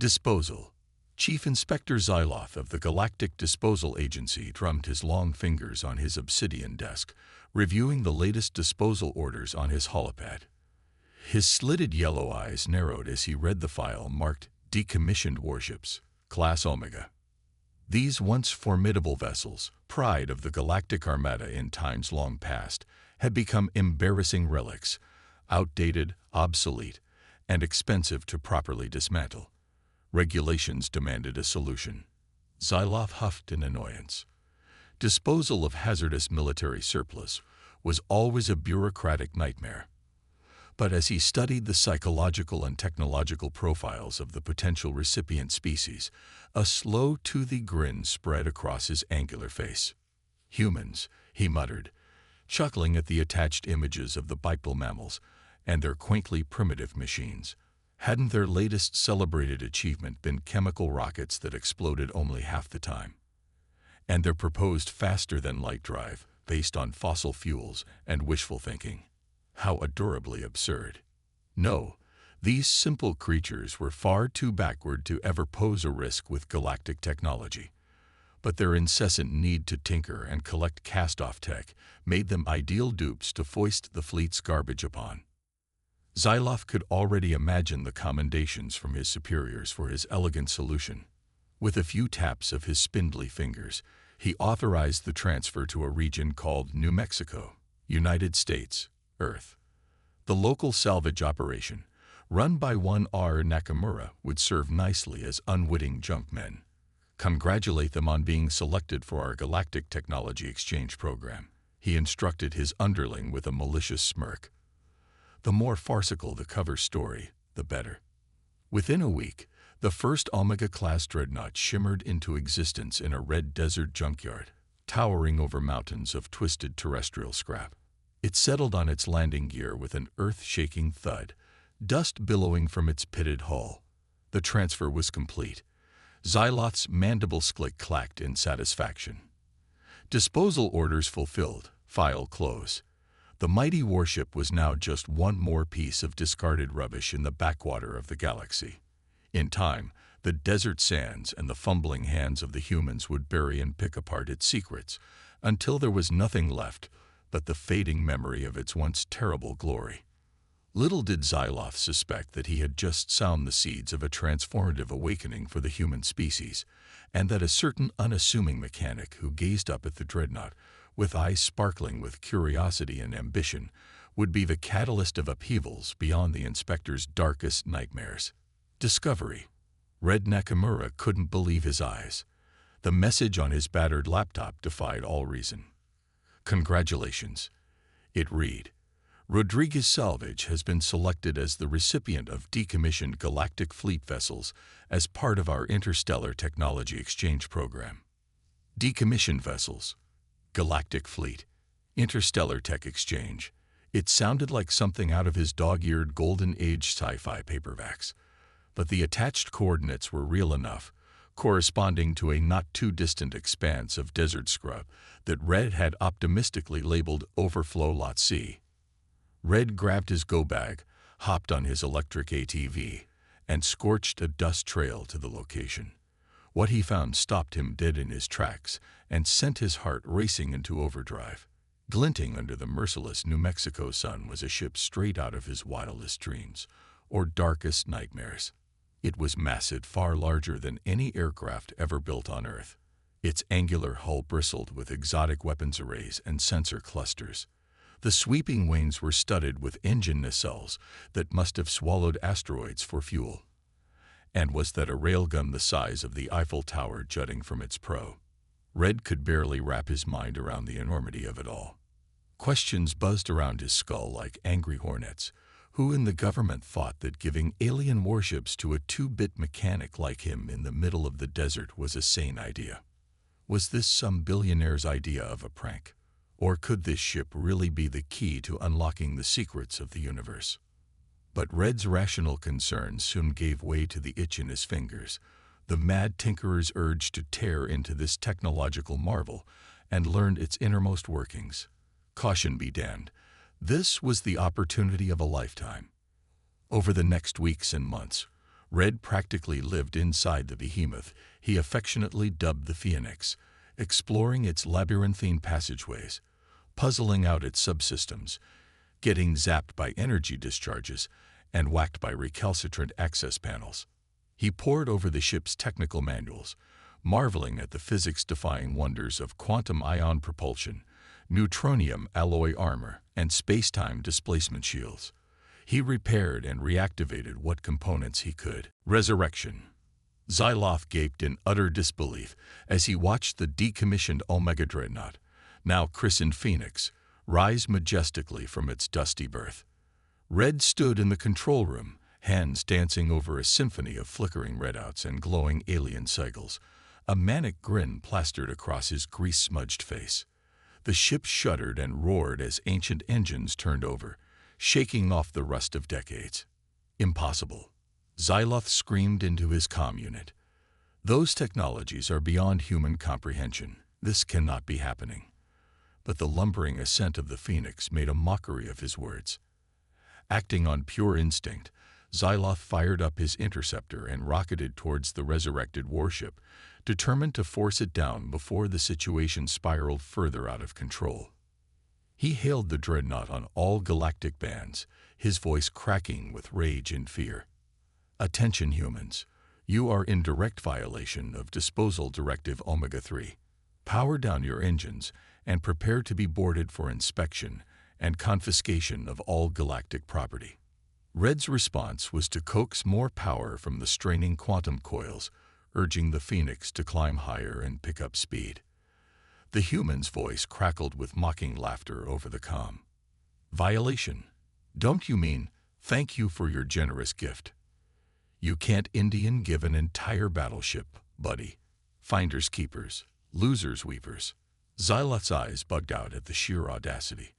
Disposal. Chief Inspector Zyloth of the Galactic Disposal Agency drummed his long fingers on his obsidian desk, reviewing the latest disposal orders on his holopad. His slitted yellow eyes narrowed as he read the file marked Decommissioned Warships, Class Omega. These once formidable vessels, pride of the Galactic Armada in times long past, had become embarrassing relics, outdated, obsolete, and expensive to properly dismantle. Regulations demanded a solution. Zyloth huffed in annoyance. Disposal of hazardous military surplus was always a bureaucratic nightmare. But as he studied the psychological and technological profiles of the potential recipient species, a slow, toothy grin spread across his angular face. Humans, he muttered, chuckling at the attached images of the bipedal mammals and their quaintly primitive machines. Hadn't their latest celebrated achievement been chemical rockets that exploded only half the time? And their proposed faster-than-light drive, based on fossil fuels and wishful thinking. How adorably absurd. No, these simple creatures were far too backward to ever pose a risk with galactic technology. But their incessant need to tinker and collect cast-off tech made them ideal dupes to foist the fleet's garbage upon. Zyloth could already imagine the commendations from his superiors for his elegant solution. With a few taps of his spindly fingers, he authorized the transfer to a region called New Mexico, United States, Earth. The local salvage operation, run by one R. Nakamura, would serve nicely as unwitting junk men. Congratulate them on being selected for our Galactic Technology Exchange program, he instructed his underling with a malicious smirk. The more farcical the cover story, the better. Within a week, the first Omega-class dreadnought shimmered into existence in a red desert junkyard, towering over mountains of twisted terrestrial scrap. It settled on its landing gear with an earth-shaking thud, dust billowing from its pitted hull. The transfer was complete. Zyloth's mandibles click-clacked in satisfaction. Disposal orders fulfilled, file close. The mighty warship was now just one more piece of discarded rubbish in the backwater of the galaxy. In time, the desert sands and the fumbling hands of the humans would bury and pick apart its secrets, until there was nothing left but the fading memory of its once terrible glory. Little did Zyloth suspect that he had just sown the seeds of a transformative awakening for the human species, and that a certain unassuming mechanic who gazed up at the dreadnought, with eyes sparkling with curiosity and ambition, would be the catalyst of upheavals beyond the inspector's darkest nightmares. Discovery. Red Nakamura couldn't believe his eyes. The message on his battered laptop defied all reason. Congratulations, it read. Rodriguez Salvage has been selected as the recipient of decommissioned galactic fleet vessels as part of our Interstellar Technology Exchange program. Decommissioned vessels, Galactic Fleet, Interstellar Tech Exchange. It sounded like something out of his dog-eared Golden Age sci-fi paperbacks, but the attached coordinates were real enough, corresponding to a not-too-distant expanse of desert scrub that Red had optimistically labeled Overflow Lot C. Red grabbed his go-bag, hopped on his electric ATV, and scorched a dust trail to the location. What he found stopped him dead in his tracks and sent his heart racing into overdrive. Glinting under the merciless New Mexico sun was a ship straight out of his wildest dreams, or darkest nightmares. It was massive, far larger than any aircraft ever built on Earth. Its angular hull bristled with exotic weapons arrays and sensor clusters. The sweeping wings were studded with engine nacelles that must have swallowed asteroids for fuel. And was that a railgun the size of the Eiffel Tower jutting from its prow? Red could barely wrap his mind around the enormity of it all. Questions buzzed around his skull like angry hornets. Who in the government thought that giving alien warships to a two-bit mechanic like him in the middle of the desert was a sane idea? Was this some billionaire's idea of a prank? Or could this ship really be the key to unlocking the secrets of the universe? But Red's rational concerns soon gave way to the itch in his fingers, the mad tinkerer's urge to tear into this technological marvel and learn its innermost workings. Caution be damned. This was the opportunity of a lifetime. Over the next weeks and months, Red practically lived inside the behemoth he affectionately dubbed the Phoenix, exploring its labyrinthine passageways, puzzling out its subsystems, getting zapped by energy discharges, and whacked by recalcitrant access panels. He pored over the ship's technical manuals, marveling at the physics-defying wonders of quantum ion propulsion, neutronium alloy armor, and space-time displacement shields. He repaired and reactivated what components he could. Resurrection. Xyloth gaped in utter disbelief as he watched the decommissioned Omega Dreadnought, now christened Phoenix, rise majestically from its dusty berth. Red stood in the control room, hands dancing over a symphony of flickering redouts and glowing alien cycles, a manic grin plastered across his grease-smudged face. The ship shuddered and roared as ancient engines turned over, shaking off the rust of decades. Impossible. Xyloth screamed into his comm unit. Those technologies are beyond human comprehension. This cannot be happening. But the lumbering ascent of the Phoenix made a mockery of his words. Acting on pure instinct, Xyloth fired up his interceptor and rocketed towards the resurrected warship, determined to force it down before the situation spiraled further out of control. He hailed the dreadnought on all galactic bands, his voice cracking with rage and fear. Attention humans, you are in direct violation of Disposal Directive Omega-3. Power down your engines and prepare to be boarded for inspection and confiscation of all galactic property. Red's response was to coax more power from the straining quantum coils, urging the Phoenix to climb higher and pick up speed. The human's voice crackled with mocking laughter over the comm. Violation? Don't you mean, thank you for your generous gift? You can't Indian give an entire battleship, buddy. Finders keepers, losers weepers. Xyloth's eyes bugged out at the sheer audacity.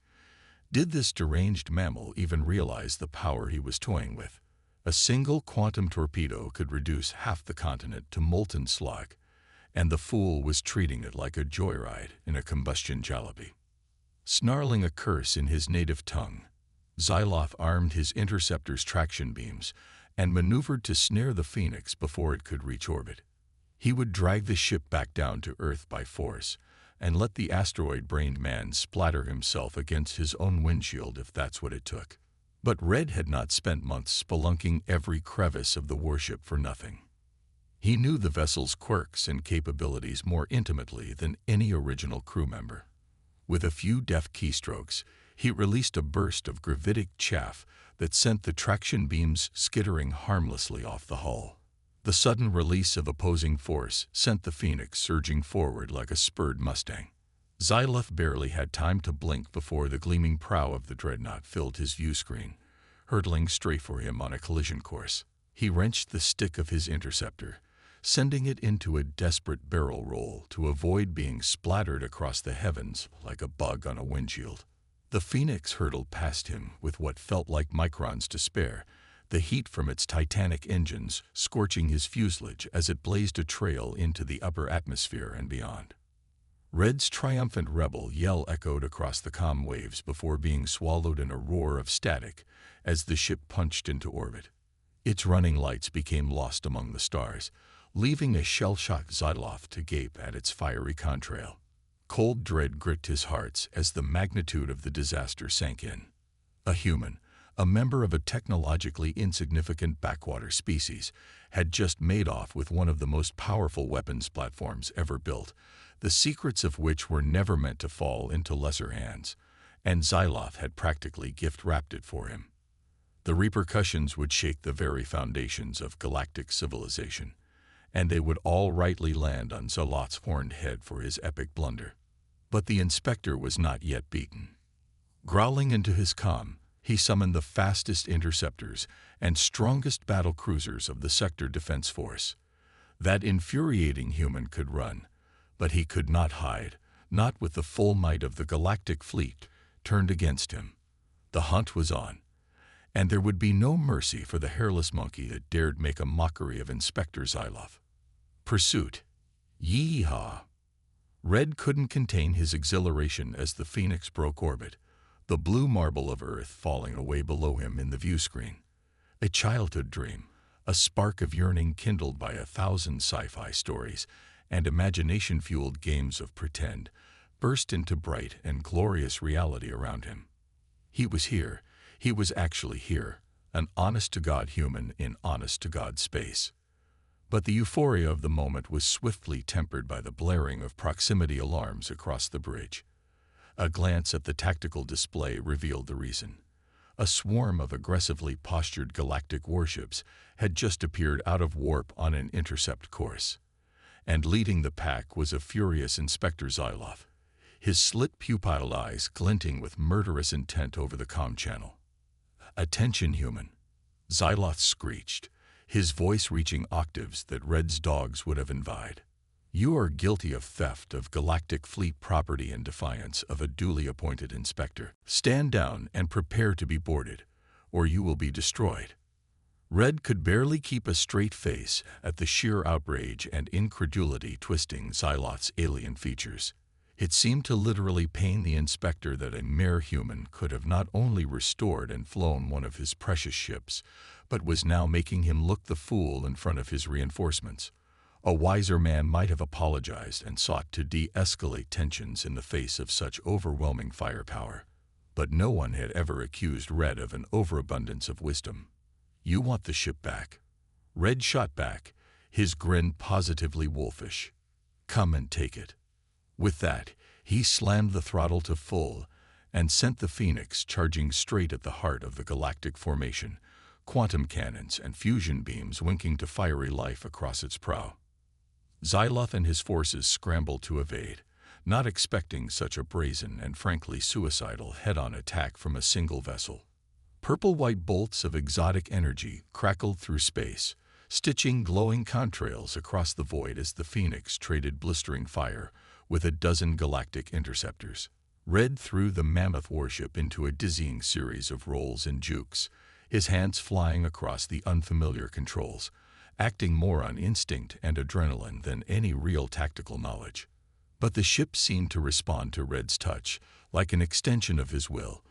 Did this deranged mammal even realize the power he was toying with? A single quantum torpedo could reduce half the continent to molten slag, and the fool was treating it like a joyride in a combustion jalopy. Snarling a curse in his native tongue, Xyloth armed his interceptor's traction beams and maneuvered to snare the Phoenix before it could reach orbit. He would drag the ship back down to Earth by force and let the asteroid-brained man splatter himself against his own windshield if that's what it took. But Red had not spent months spelunking every crevice of the warship for nothing. He knew the vessel's quirks and capabilities more intimately than any original crew member. With a few deft keystrokes, he released a burst of gravitic chaff that sent the traction beams skittering harmlessly off the hull. The sudden release of opposing force sent the Phoenix surging forward like a spurred Mustang. Xyloth barely had time to blink before the gleaming prow of the dreadnought filled his view screen, hurtling straight for him on a collision course. He wrenched the stick of his interceptor, sending it into a desperate barrel roll to avoid being splattered across the heavens like a bug on a windshield. The Phoenix hurtled past him with what felt like microns to spare, the heat from its titanic engines scorching his fuselage as it blazed a trail into the upper atmosphere and beyond. Red's triumphant rebel yell echoed across the comm waves before being swallowed in a roar of static as the ship punched into orbit. Its running lights became lost among the stars, leaving a shell-shocked Xyloth to gape at its fiery contrail. Cold dread gripped his heart as the magnitude of the disaster sank in. A human, a member of a technologically insignificant backwater species, had just made off with one of the most powerful weapons platforms ever built, the secrets of which were never meant to fall into lesser hands, and Xyloth had practically gift-wrapped it for him. The repercussions would shake the very foundations of galactic civilization, and they would all rightly land on Xyloth's horned head for his epic blunder. But the inspector was not yet beaten. Growling into his comm, he summoned the fastest interceptors and strongest battle cruisers of the Sector Defense Force. That infuriating human could run, but he could not hide, not with the full might of the galactic fleet turned against him. The hunt was on, and there would be no mercy for the hairless monkey that dared make a mockery of Inspector Xyloth. Pursuit. Yee-haw! Red couldn't contain his exhilaration as the Phoenix broke orbit, the blue marble of Earth falling away below him in the view screen. A childhood dream, a spark of yearning kindled by 1,000 sci-fi stories and imagination-fueled games of pretend, burst into bright and glorious reality around him. He was here. He was actually here, an honest-to-God human in honest-to-God space. But the euphoria of the moment was swiftly tempered by the blaring of proximity alarms across the bridge. A glance at the tactical display revealed the reason. A swarm of aggressively postured galactic warships had just appeared out of warp on an intercept course. And leading the pack was a furious Inspector Zyloth, his slit-pupilled eyes glinting with murderous intent over the comm channel. "Attention, human," Zyloth screeched, his voice reaching octaves that Red's dogs would have envied. "You are guilty of theft of galactic fleet property in defiance of a duly appointed inspector. Stand down and prepare to be boarded, or you will be destroyed." Red could barely keep a straight face at the sheer outrage and incredulity twisting Zyloth's alien features. It seemed to literally pain the inspector that a mere human could have not only restored and flown one of his precious ships, but was now making him look the fool in front of his reinforcements. A wiser man might have apologized and sought to de-escalate tensions in the face of such overwhelming firepower. But no one had ever accused Red of an overabundance of wisdom. "You want the ship back?" Red shot back, his grin positively wolfish. "Come and take it." With that, he slammed the throttle to full and sent the Phoenix charging straight at the heart of the galactic formation, quantum cannons and fusion beams winking to fiery life across its prow. Zyloth and his forces scrambled to evade, not expecting such a brazen and frankly suicidal head-on attack from a single vessel. Purple-white bolts of exotic energy crackled through space, stitching glowing contrails across the void as the Phoenix traded blistering fire with a dozen galactic interceptors. Red threw the mammoth warship into a dizzying series of rolls and jukes, his hands flying across the unfamiliar controls, acting more on instinct and adrenaline than any real tactical knowledge. But the ship seemed to respond to Red's touch, like an extension of his will,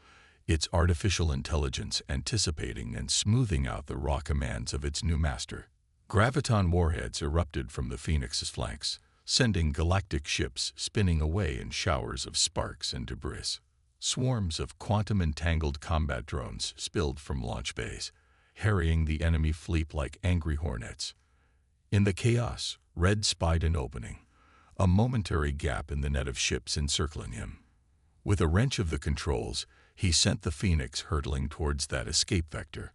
its artificial intelligence anticipating and smoothing out the raw commands of its new master. Graviton warheads erupted from the Phoenix's flanks, sending galactic ships spinning away in showers of sparks and debris. Swarms of quantum-entangled combat drones spilled from launch bays, harrying the enemy fleet like angry hornets. In the chaos, Red spied an opening, a momentary gap in the net of ships encircling him. With a wrench of the controls, he sent the Phoenix hurtling towards that escape vector,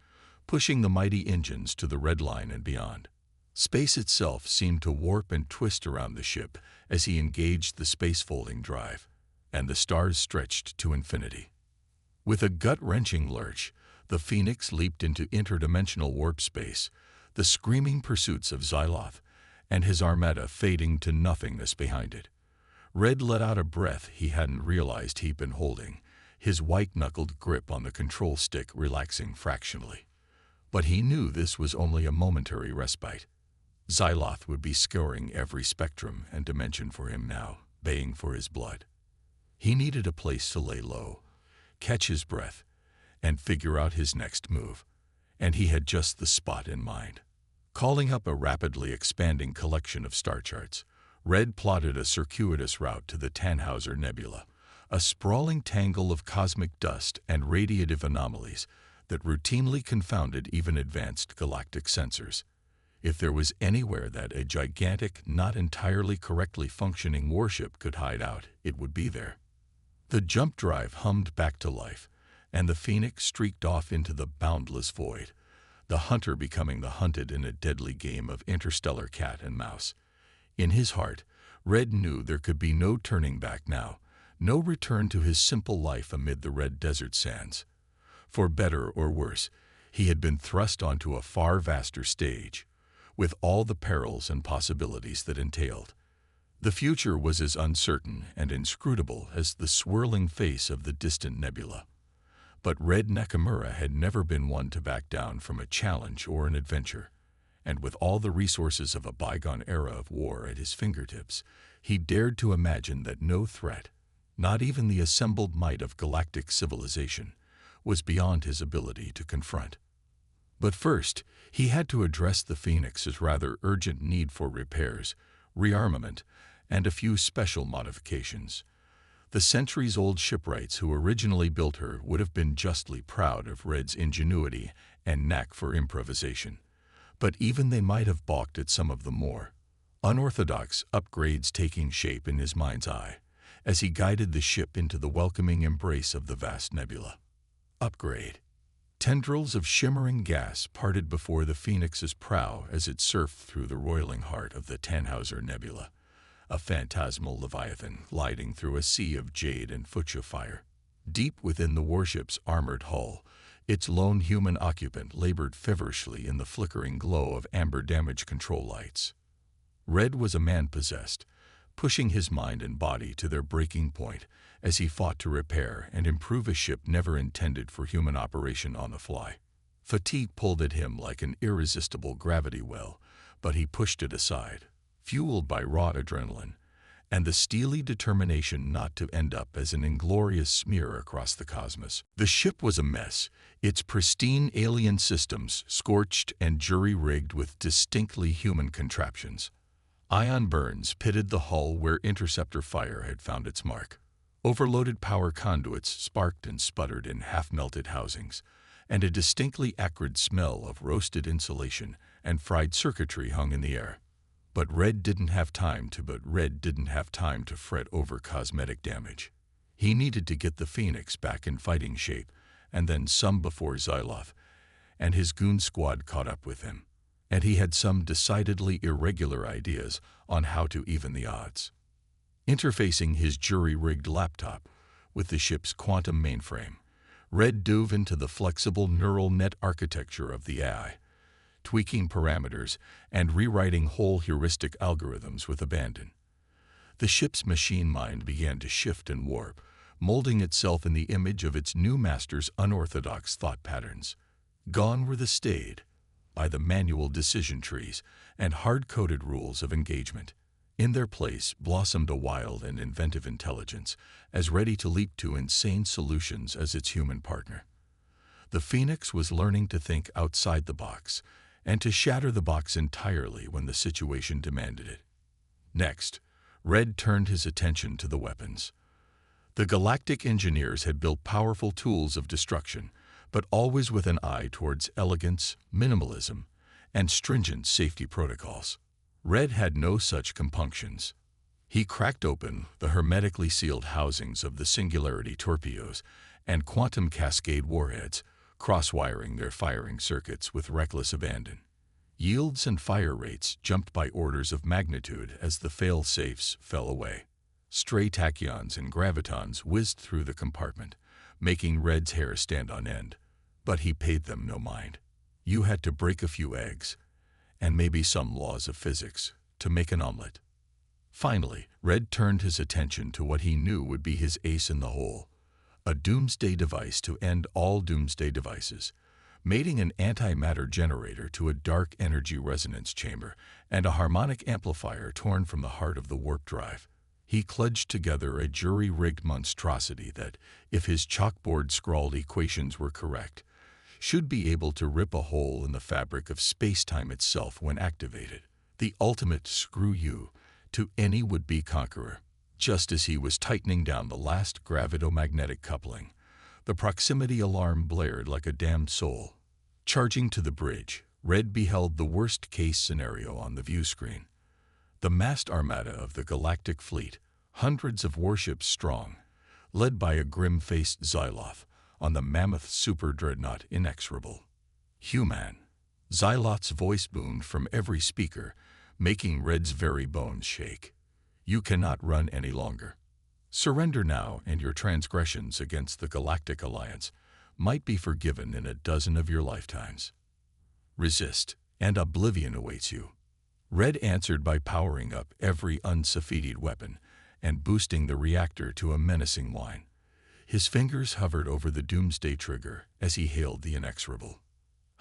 pushing the mighty engines to the red line and beyond. Space itself seemed to warp and twist around the ship as he engaged the space-folding drive, and the stars stretched to infinity. With a gut-wrenching lurch, the Phoenix leaped into interdimensional warp space, the screaming pursuits of Zyloth and his armada fading to nothingness behind it. Red let out a breath he hadn't realized he'd been holding, his white-knuckled grip on the control stick relaxing fractionally. But he knew this was only a momentary respite. Zyloth would be scouring every spectrum and dimension for him now, baying for his blood. He needed a place to lay low, catch his breath, and figure out his next move, and he had just the spot in mind. Calling up a rapidly expanding collection of star charts, Red plotted a circuitous route to the Tannhauser Nebula, a sprawling tangle of cosmic dust and radiative anomalies that routinely confounded even advanced galactic sensors. If there was anywhere that a gigantic, not entirely correctly functioning warship could hide out, it would be there. The jump drive hummed back to life, and the Phoenix streaked off into the boundless void, the hunter becoming the hunted in a deadly game of interstellar cat and mouse. In his heart, Red knew there could be no turning back now, no return to his simple life amid the red desert sands. For better or worse, he had been thrust onto a far vaster stage, with all the perils and possibilities that entailed. The future was as uncertain and inscrutable as the swirling face of the distant nebula. But Red Nakamura had never been one to back down from a challenge or an adventure, and with all the resources of a bygone era of war at his fingertips, he dared to imagine that no threat, not even the assembled might of galactic civilization, was beyond his ability to confront. But first, he had to address the Phoenix's rather urgent need for repairs, rearmament, and a few special modifications. The centuries-old shipwrights who originally built her would have been justly proud of Red's ingenuity and knack for improvisation. But even they might have balked at some of the more unorthodox upgrades taking shape in his mind's eye as he guided the ship into the welcoming embrace of the vast nebula. Upgrade. Tendrils of shimmering gas parted before the Phoenix's prow as it surfed through the roiling heart of the Tannhauser Nebula, a phantasmal leviathan gliding through a sea of jade and fuchsia fire. Deep within the warship's armored hull, its lone human occupant labored feverishly in the flickering glow of amber damage control lights. Red was a man possessed, pushing his mind and body to their breaking point as he fought to repair and improve a ship never intended for human operation on the fly. Fatigue pulled at him like an irresistible gravity well, but he pushed it aside, fueled by raw adrenaline and the steely determination not to end up as an inglorious smear across the cosmos. The ship was a mess, its pristine alien systems scorched and jury-rigged with distinctly human contraptions. Ion burns pitted the hull where interceptor fire had found its mark. Overloaded power conduits sparked and sputtered in half-melted housings, and a distinctly acrid smell of roasted insulation and fried circuitry hung in the air. But Red didn't have time to fret over cosmetic damage. He needed to get the Phoenix back in fighting shape, and then some before Xyloth and his goon squad caught up with him. And he had some decidedly irregular ideas on how to even the odds. Interfacing his jury-rigged laptop with the ship's quantum mainframe, Red dove into the flexible neural net architecture of the AI, tweaking parameters and rewriting whole heuristic algorithms with abandon. The ship's machine mind began to shift and warp, molding itself in the image of its new master's unorthodox thought patterns. Gone were the staid by the manual decision trees and hard-coded rules of engagement. In their place blossomed a wild and inventive intelligence, as ready to leap to insane solutions as its human partner. The Phoenix was learning to think outside the box, and to shatter the box entirely when the situation demanded it. Next, Red turned his attention to the weapons. The Galactic engineers had built powerful tools of destruction, but always with an eye towards elegance, minimalism, and stringent safety protocols. Red had no such compunctions. He cracked open the hermetically sealed housings of the Singularity torpedoes and quantum cascade warheads, cross-wiring their firing circuits with reckless abandon. Yields and fire rates jumped by orders of magnitude as the fail-safes fell away. Stray tachyons and gravitons whizzed through the compartment, making Red's hair stand on end. But he paid them no mind. You had to break a few eggs, and maybe some laws of physics, to make an omelet. Finally, Red turned his attention to what he knew would be his ace in the hole, a doomsday device to end all doomsday devices, mating an antimatter generator to a dark energy resonance chamber and a harmonic amplifier torn from the heart of the warp drive. He kludged together a jury-rigged monstrosity that, if his chalkboard-scrawled equations were correct, should be able to rip a hole in the fabric of space-time itself when activated, the ultimate screw you to any would-be conqueror. Just as he was tightening down the last gravitomagnetic coupling, the proximity alarm blared like a damned soul. Charging to the bridge, Red beheld the worst-case scenario on the view screen. The massed armada of the Galactic fleet, hundreds of warships strong, led by a grim-faced Xyloth on the mammoth super-dreadnought Inexorable. "Human," Xyloth's voice boomed from every speaker, making Red's very bones shake. "You cannot run any longer. Surrender now, and your transgressions against the Galactic Alliance might be forgiven in a dozen of your lifetimes. Resist, and oblivion awaits you." Red answered by powering up every unsafetied weapon and boosting the reactor to a menacing whine. His fingers hovered over the doomsday trigger as he hailed the Inexorable.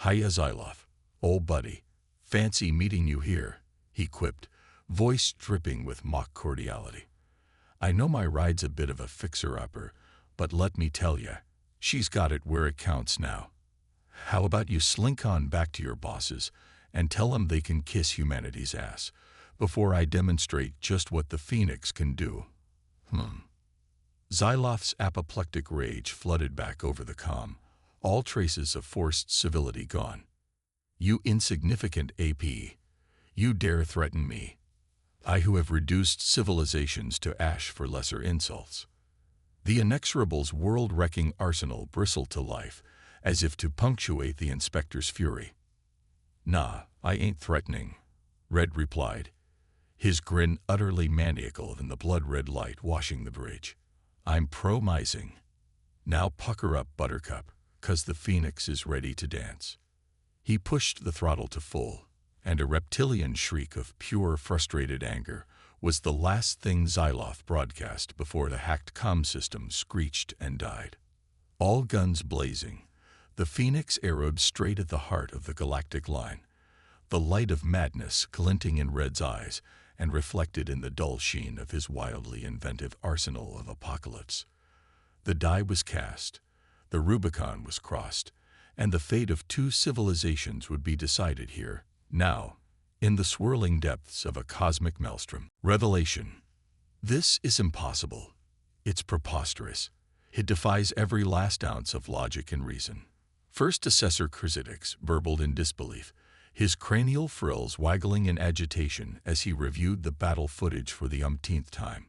"Hiya, Xyloth, old buddy. Fancy meeting you here," he quipped, voice dripping with mock cordiality. "I know my ride's a bit of a fixer-upper, but let me tell ya, she's got it where it counts now." How about you slink on back to your bosses and tell them they can kiss humanity's ass before I demonstrate just what the Phoenix can do? Xyloth's apoplectic rage flooded back over the comm, all traces of forced civility gone. You insignificant AP, you dare threaten me, I who have reduced civilizations to ash for lesser insults. The Inexorable's world-wrecking arsenal bristled to life, as if to punctuate the inspector's fury. Nah, I ain't threatening, Red replied, his grin utterly maniacal in the blood-red light washing the bridge. I'm promising. Now pucker up, Buttercup, 'cause the Phoenix is ready to dance. He pushed the throttle to full, and a reptilian shriek of pure, frustrated anger was the last thing Xyloth broadcast before the hacked comm system screeched and died. All guns blazing, the Phoenix arrowed straight at the heart of the galactic line, the light of madness glinting in Red's eyes and reflected in the dull sheen of his wildly inventive arsenal of apocalypse. The die was cast, the Rubicon was crossed, and the fate of two civilizations would be decided here, now, in the swirling depths of a cosmic maelstrom. Revelation. This is impossible. It's preposterous. It defies every last ounce of logic and reason. First Assessor Krzitix burbled in disbelief, his cranial frills waggling in agitation as he reviewed the battle footage for the umpteenth time.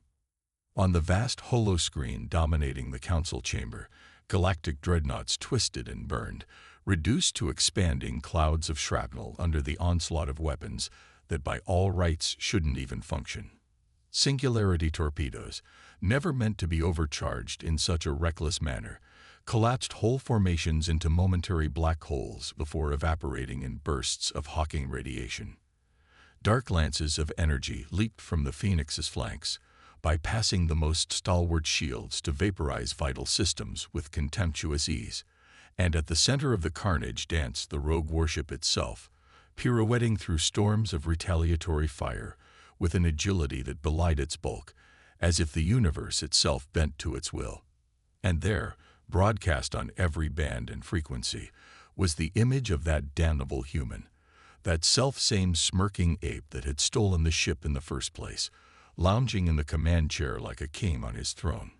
On the vast holoscreen dominating the council chamber, galactic dreadnoughts twisted and burned, reduced to expanding clouds of shrapnel under the onslaught of weapons that by all rights shouldn't even function. Singularity torpedoes, never meant to be overcharged in such a reckless manner, collapsed whole formations into momentary black holes before evaporating in bursts of hawking radiation. Dark lances of energy leaped from the Phoenix's flanks, bypassing the most stalwart shields to vaporize vital systems with contemptuous ease, and at the center of the carnage danced the rogue warship itself, pirouetting through storms of retaliatory fire with an agility that belied its bulk, as if the universe itself bent to its will. And there, broadcast on every band and frequency, was the image of that damnable human, that self-same smirking ape that had stolen the ship in the first place, lounging in the command chair like a king on his throne.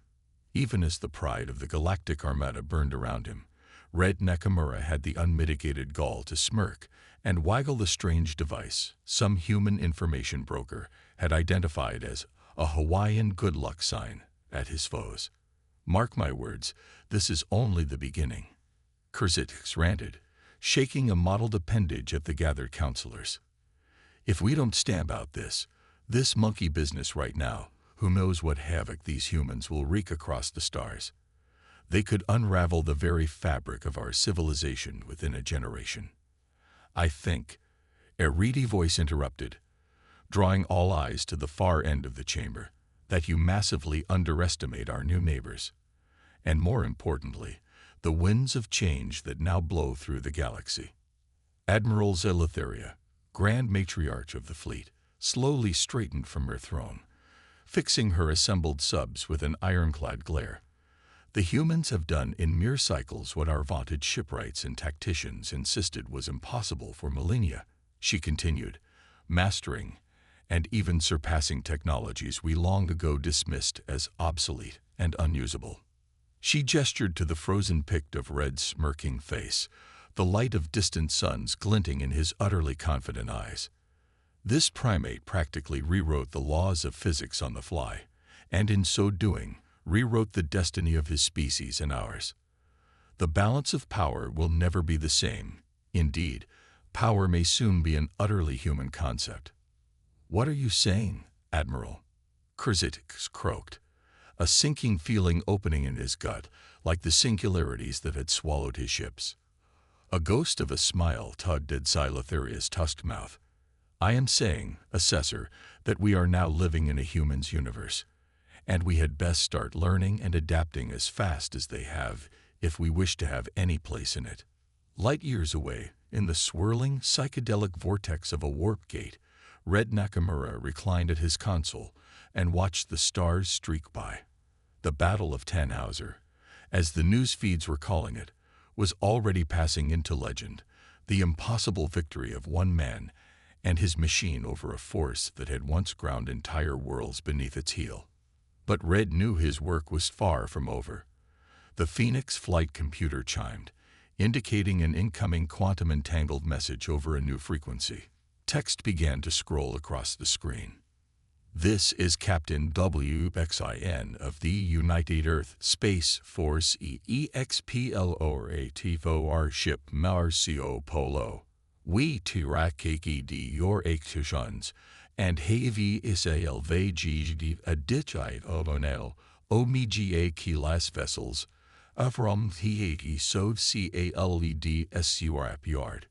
Even as the pride of the galactic armada burned around him, Red Nakamura had the unmitigated gall to smirk and waggle the strange device some human information broker had identified as a Hawaiian good luck sign at his foes. Mark my words, this is only the beginning, Krzitix ranted, shaking a mottled appendage at the gathered counselors. If we don't stamp out this monkey business right now, who knows what havoc these humans will wreak across the stars. They could unravel the very fabric of our civilization within a generation. I think, a reedy voice interrupted, drawing all eyes to the far end of the chamber, that you massively underestimate our new neighbors, and more importantly, the winds of change that now blow through the galaxy. Admiral Zelitharia, Grand Matriarch of the fleet, slowly straightened from her throne, fixing her assembled subs with an ironclad glare. The humans have done in mere cycles what our vaunted shipwrights and tacticians insisted was impossible for millennia, she continued, mastering and even surpassing technologies we long ago dismissed as obsolete and unusable. She gestured to the frozen pict of Red's smirking face, the light of distant suns glinting in his utterly confident eyes. This primate practically rewrote the laws of physics on the fly, and in so doing, rewrote the destiny of his species and ours. The balance of power will never be the same. Indeed, power may soon be an utterly human concept. What are you saying, Admiral? Krzitix croaked, a sinking feeling opening in his gut, like the singularities that had swallowed his ships. A ghost of a smile tugged at Xylotharia's tusked mouth. I am saying, Assessor, that we are now living in a human's universe, and we had best start learning and adapting as fast as they have if we wish to have any place in it. Light years away, in the swirling, psychedelic vortex of a warp gate, Red Nakamura reclined at his console and watched the stars streak by. The Battle of Tannhauser, as the news feeds were calling it, was already passing into legend, the impossible victory of one man and his machine over a force that had once ground entire worlds beneath its heel. But Red knew his work was far from over. The Phoenix flight computer chimed, indicating an incoming quantum-entangled message over a new frequency. Text began to scroll across the screen. "This is Captain WXIN of the United Earth Space Force EXPLORATIVO ship Marcio Polo. We tirakakd your actions, and heavy isalvagd aditchai obonel, omega kilas vessels, from the sov caled surap yard.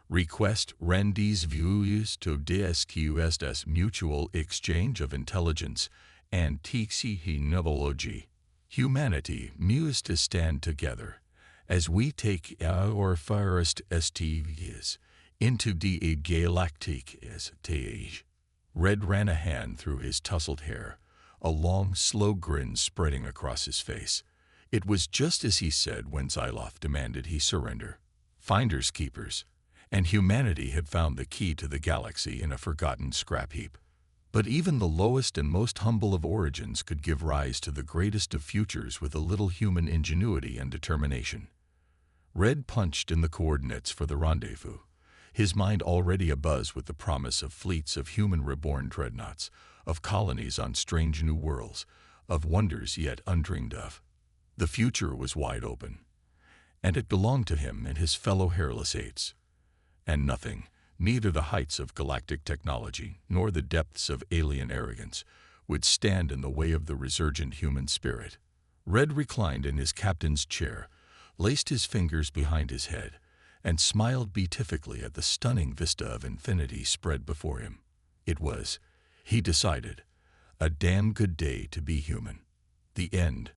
Request rendis views to DSQSS mutual exchange of intelligence and technology. Humanity must to stand together as we take our first STVs into the Galactic stage." Red ran a hand through his tousled hair, a long, slow grin spreading across his face. It was just as he said when Xyloth demanded he surrender. Finders keepers, and humanity had found the key to the galaxy in a forgotten scrap heap. But even the lowest and most humble of origins could give rise to the greatest of futures with a little human ingenuity and determination. Red punched in the coordinates for the rendezvous, his mind already abuzz with the promise of fleets of human-reborn dreadnoughts, of colonies on strange new worlds, of wonders yet undreamed of. The future was wide open, and it belonged to him and his fellow hairless apes. And nothing, neither the heights of galactic technology nor the depths of alien arrogance, would stand in the way of the resurgent human spirit. Red reclined in his captain's chair, laced his fingers behind his head, and smiled beatifically at the stunning vista of infinity spread before him. It was, he decided, a damn good day to be human. The end.